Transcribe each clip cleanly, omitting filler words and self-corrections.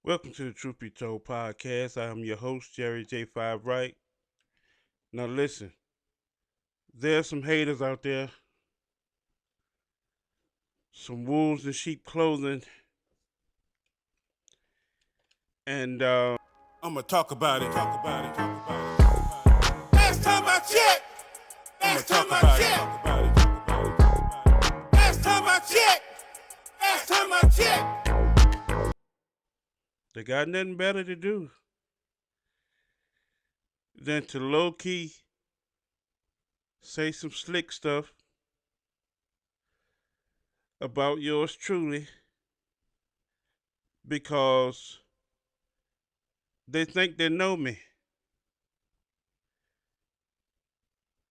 Welcome to the Truth Be Told podcast. I am your host, Jerry J. 5 Wright. Now, listen, there's some haters out there, some wolves in sheep clothing, and I'm going to talk about it. Last time I checked, last time I checked, last time I checked, last time I checked. They got nothing better to do than to low key say some slick stuff about yours truly because they think they know me.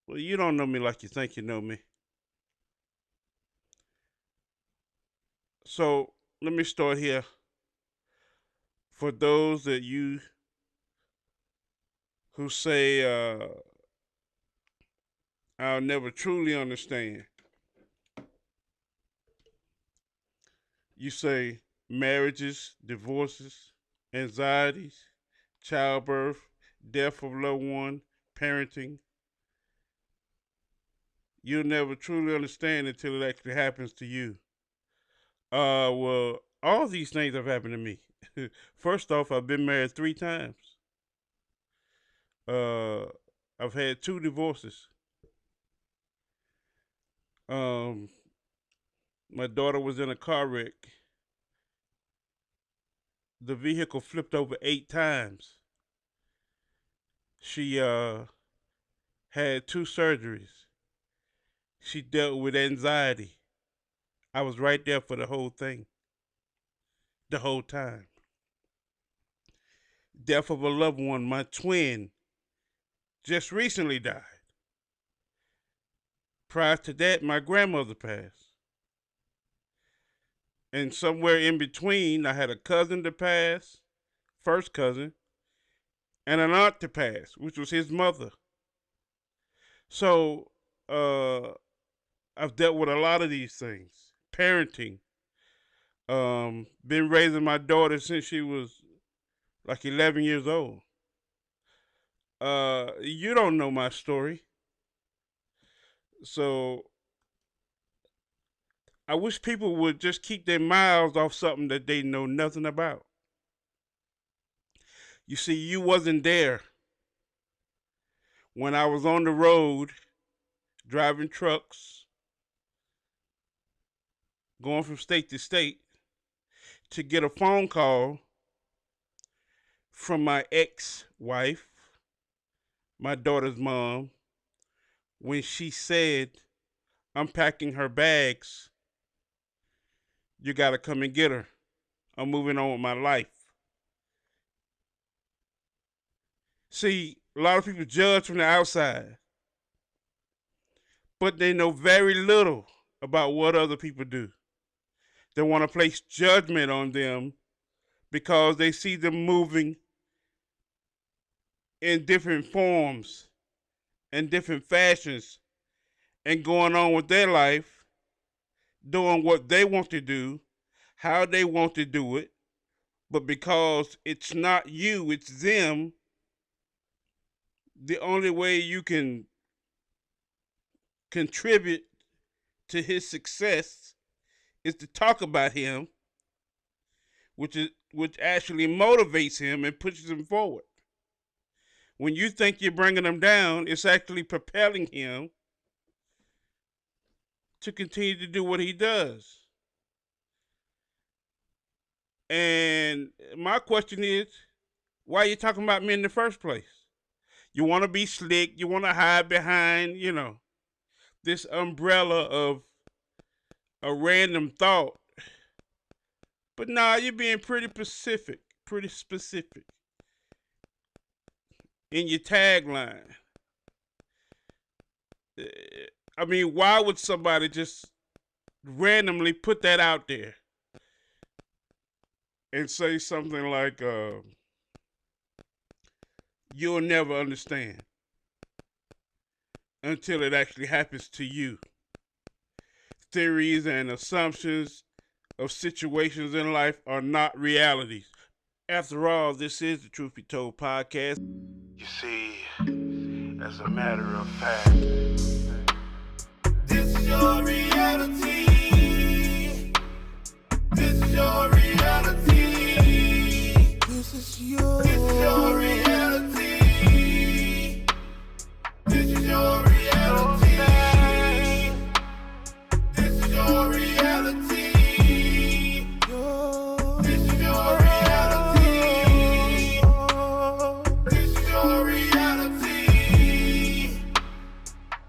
Well, you don't know me like you think you know me. So let me start here. For those that you who say I'll never truly understand, you say marriages, divorces, anxieties, childbirth, death of loved one, parenting. You'll never truly understand until it actually happens to you. Well, all these things have happened to me. First off, I've been married 3 times. Uh, I've had 2 divorces. Um, my daughter was in a car wreck. The vehicle flipped over 8 times. She had 2 surgeries. She dealt with anxiety. I was right there for the whole thing, the whole time. Death of a loved one, my twin, just recently died. Prior to that, my grandmother passed. And somewhere in between, I had a cousin to pass, first cousin, and an aunt to pass, which was his mother. So I've dealt with a lot of these things. Parenting. Been raising my daughter since she was like 11 years old. You don't know my story. So I wish people would just keep their mouths off something that they know nothing about. You see, you wasn't there when I was on the road driving trucks, going from state to state to get a phone call from my ex-wife, my daughter's mom, when she said, I'm packing her bags. You got to come and get her. I'm moving on with my life. See, a lot of people judge from the outside, but they know very little about what other people do. They want to place judgment on them because they see them moving in different forms and different fashions and going on with their life, doing what they want to do, how they want to do it. But because it's not you, it's them, the only way you can contribute to his success is to talk about him, which actually motivates him and pushes him forward. When you think you're bringing him down, it's actually propelling him to continue to do what he does. And my question is, why are you talking about me in the first place? You want to be slick, you want to hide behind, this umbrella of a random thought. But nah, you're being pretty specific in your tagline. I mean, why would somebody just randomly put that out there and say something like, you'll never understand until it actually happens to you? Theories and assumptions of situations in life are not realities. After all, this is the Truth Be Told podcast. You see, as a matter of fact, this is your reality. This is your reality. This is your reality. This is your reality. This is your reality. This is your reality. This is your reality.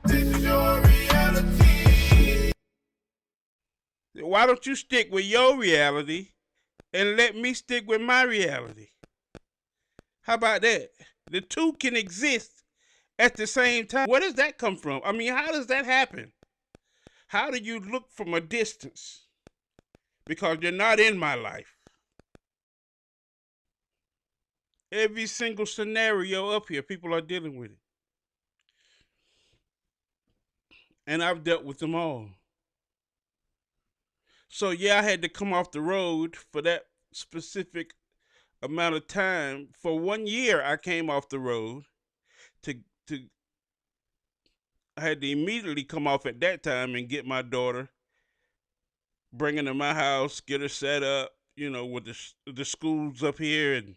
This is your reality. Why don't you stick with your reality and let me stick with my reality? How about that? The two can exist at the same time. Where does that come from? I mean, how does that happen? How do you look from a distance? Because you're not in my life. Every single scenario up here, people are dealing with it. And I've dealt with them all. So yeah, I had to come off the road for that specific amount of time. For 1 year, I came off the road to I had to immediately come off at that time and get my daughter, bring her to my house, get her set up, with the schools up here and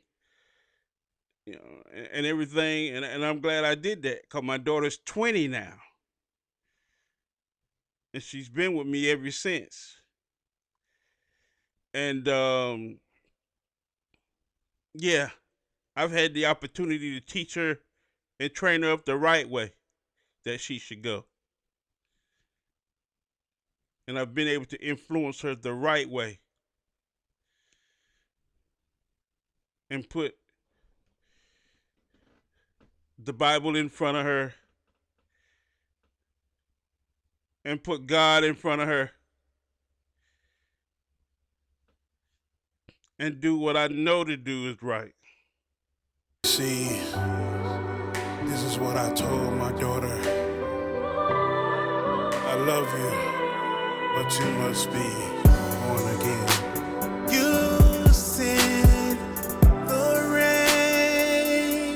and everything. And I'm glad I did that because my daughter's 20 now, and she's been with me ever since. And yeah, I've had the opportunity to teach her and train her up the right way that she should go. And I've been able to influence her the right way and put the Bible in front of her and put God in front of her and do what I know to do is right. See, this is what I told my daughter. I love you, but you must be born again. You sent the rain,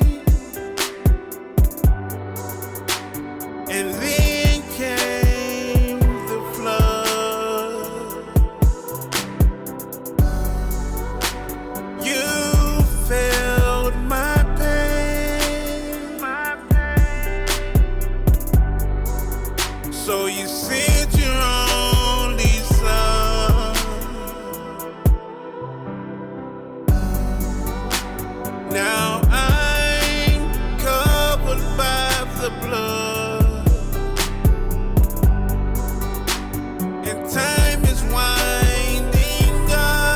and then came the flood. You felt my pain, so you sent your only son. Now I'm covered by the blood, and time is winding up.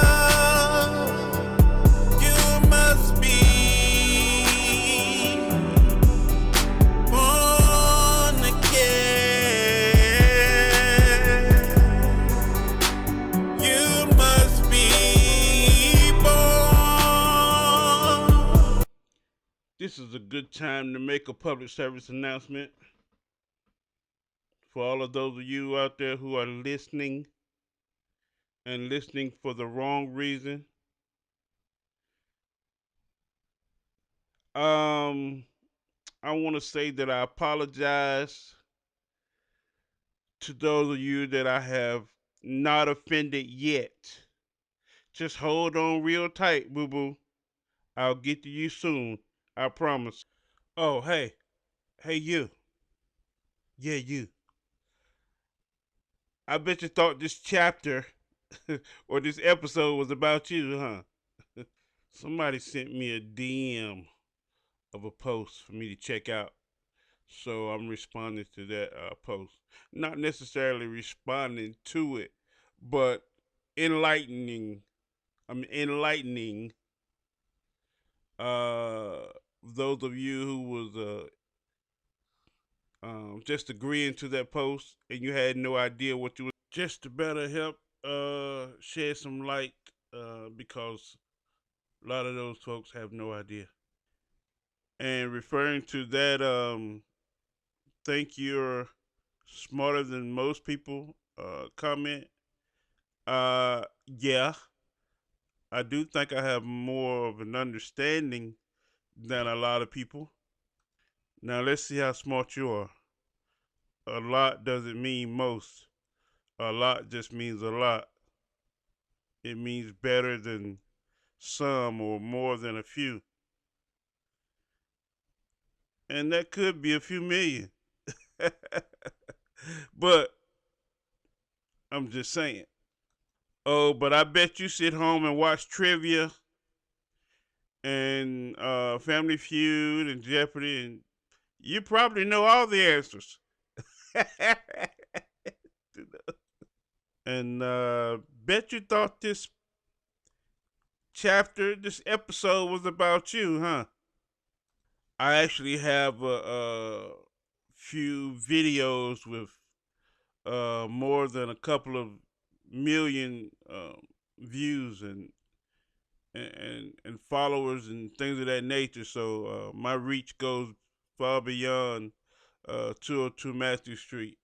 You must be born again. You must be born. This is a good time to make a public service announcement for all of those of you out there who are listening and listening for the wrong reason. I want to say that I apologize to those of you that I have not offended yet. Just hold on real tight, boo boo. I'll get to you soon. I promise. Oh, hey. Hey, you. Yeah, you. I bet you thought this chapter or this episode was about you, huh? Somebody sent me a DM of a post for me to check out. So I'm responding to that post. Not necessarily responding to it, but enlightening. I'm enlightening those of you who was just agreeing to that post and you had no idea what you were. Just to better help shed some light because a lot of those folks have no idea. And referring to that, think you're smarter than most people comment. Yeah, I do think I have more of an understanding than a lot of people. Now let's see how smart you are. A lot doesn't mean most. A lot just means a lot. It means better than some or more than a few. And that could be a few million. But I'm just saying. Oh, but I bet you sit home and watch trivia and Family Feud and Jeopardy, and you probably know all the answers. And bet you thought this episode was about you, huh? I actually have a few videos with more than a couple of million views and followers and things of that nature. So my reach goes far beyond 202 Matthew Street,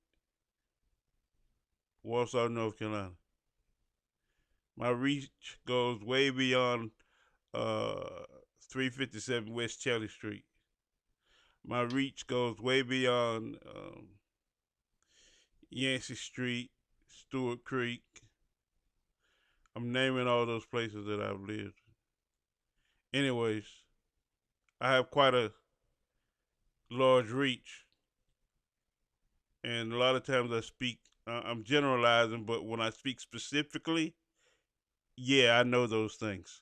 Warsaw, North Carolina. My reach goes way beyond uh, 357 West Chelly Street. My reach goes way beyond Yancey Street, Stewart Creek. I'm naming all those places that I've lived. Anyways, I have quite a large reach, and a lot of times I speak. I'm generalizing, but when I speak specifically, yeah, I know those things.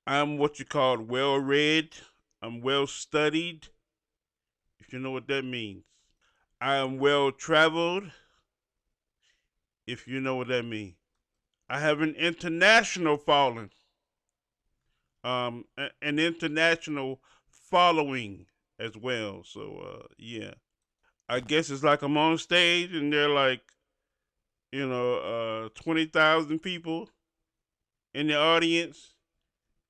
I'm what you call well read. I'm well studied, if you know what that means. I am well traveled, if you know what that means. I have an international following, an international following as well. So yeah, I guess it's like I'm on stage and they're like, 20,000 people in the audience,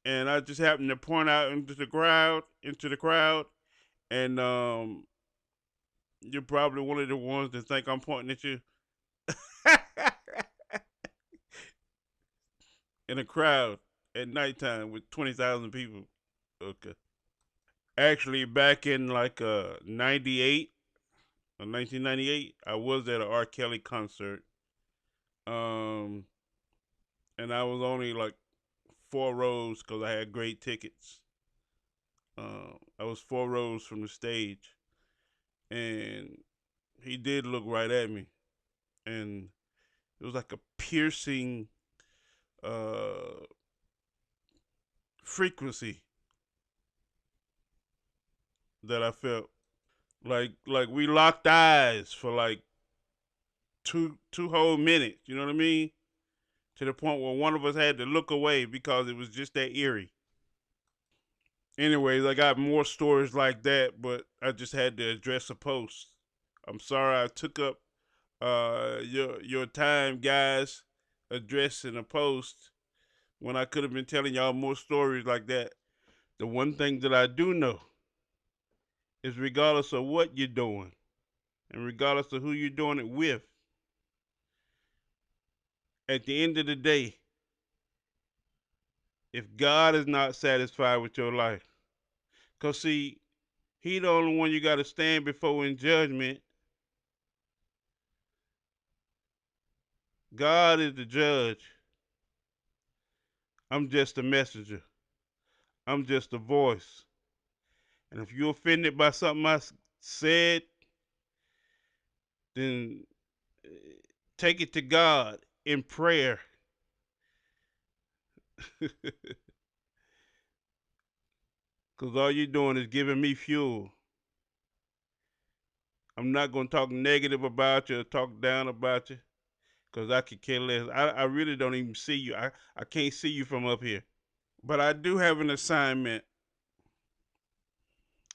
and I just happen to point out into the crowd, and you're probably one of the ones that think I'm pointing at you in a crowd at nighttime with 20,000 people. Okay. Actually, back in like 98 or 1998, I was at an R. Kelly concert. Um, and I was only like 4 rows because I had great tickets. I was 4 rows from the stage, and he did look right at me, and it was like a piercing uh, frequency that I felt. Like we locked eyes for like two whole minutes. You know what I mean? To the point where one of us had to look away because it was just that eerie. Anyways, I got more stories like that, but I just had to address a post. I'm sorry I took up your time, guys, addressing a post when I could have been telling y'all more stories like that. The one thing that I do know is regardless of what you're doing and regardless of who you're doing it with, at the end of the day, if God is not satisfied with your life, because see, He the only one you got to stand before in judgment. God is the judge. I'm just a messenger. I'm just a voice. And if you're offended by something I said, then take it to God in prayer. Because all you're doing is giving me fuel. I'm not going to talk negative about you or talk down about you because I could care less. I really don't even see you. I can't see you from up here. But I do have an assignment.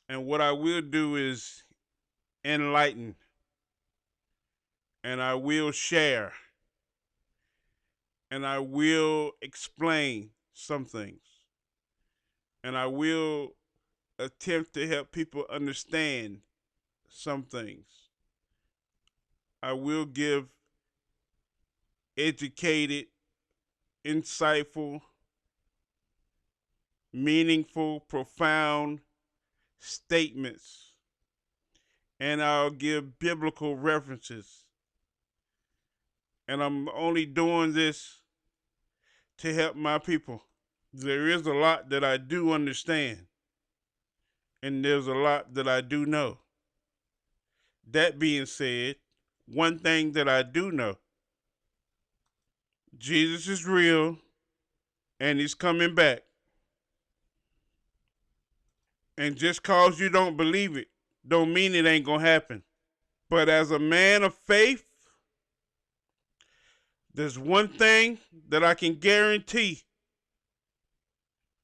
And what I will do is enlighten and I will share and I will explain some things and I will attempt to help people understand some things. I will give educated, insightful, meaningful, profound statements, and I'll give biblical references. And I'm only doing this to help my people. There is a lot that I do understand, and there's a lot that I do know. That being said, one thing that I do know, Jesus is real, and he's coming back. And just cause you don't believe it, don't mean it ain't gonna happen. But as a man of faith, there's one thing that I can guarantee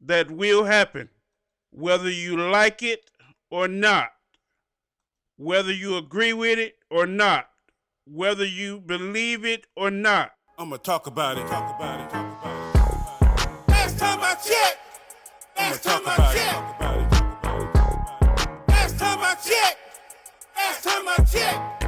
that will happen, whether you like it or not, whether you agree with it or not, whether you believe it or not. I'ma talk about it, talk about it, talk about it. Last time I checked, last time I checked, last time I checked, last time I checked,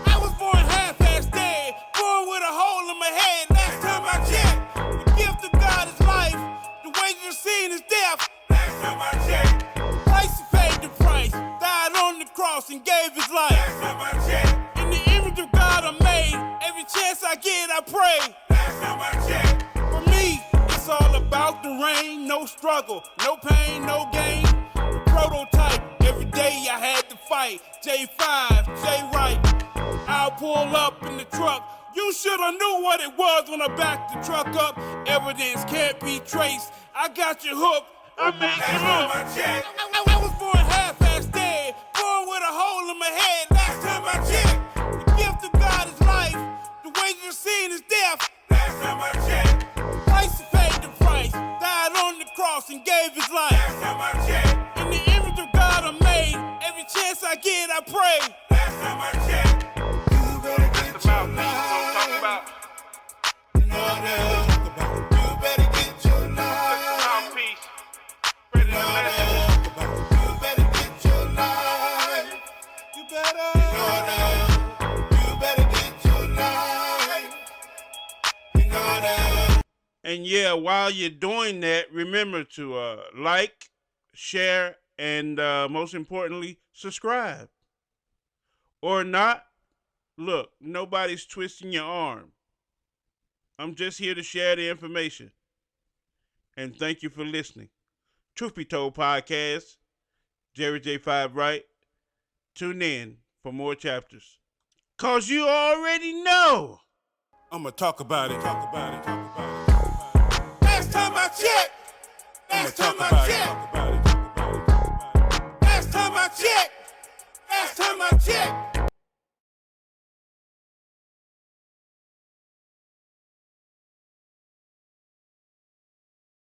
I was born half-assed dead, born with a hole in my head. Last time I checked, the gift of God is life, the wages of sin is death. Last time I checked, Christ paid the price, died on the cross and gave his life. Last time I checked, in the image of God I'm made, every chance I get I pray. Last time I checked, for me it's all about the rain, no struggle, no pain, no gain. The prototype, every day I had to fight. J5, J right, I'll pull up in the truck. You shoulda knew what it was when I backed the truck up. Evidence can't be traced. I got you hooked. I made you look. I was born half-assed dead, born with a hole in my head. Last time I checked, the gift of God is life, the wages of sin is death. Last time I checked, Christ paid the price, died on the cross and gave his life. Last time I checked, in the image of God I'm made, every chance I get I pray. Last time I checked, you better get your life. You better get your life. You better get your life. You better get your life. And yeah, while you're doing that, remember to like, share, and most importantly, subscribe. Or not, look, nobody's twisting your arm. I'm just here to share the information. And thank you for listening. Truth Be Told Podcast, Jerry J5 Wright. Tune in for more chapters. Cause you already know. I'ma talk about it, talk about it, talk about it. Last time I checked, last time I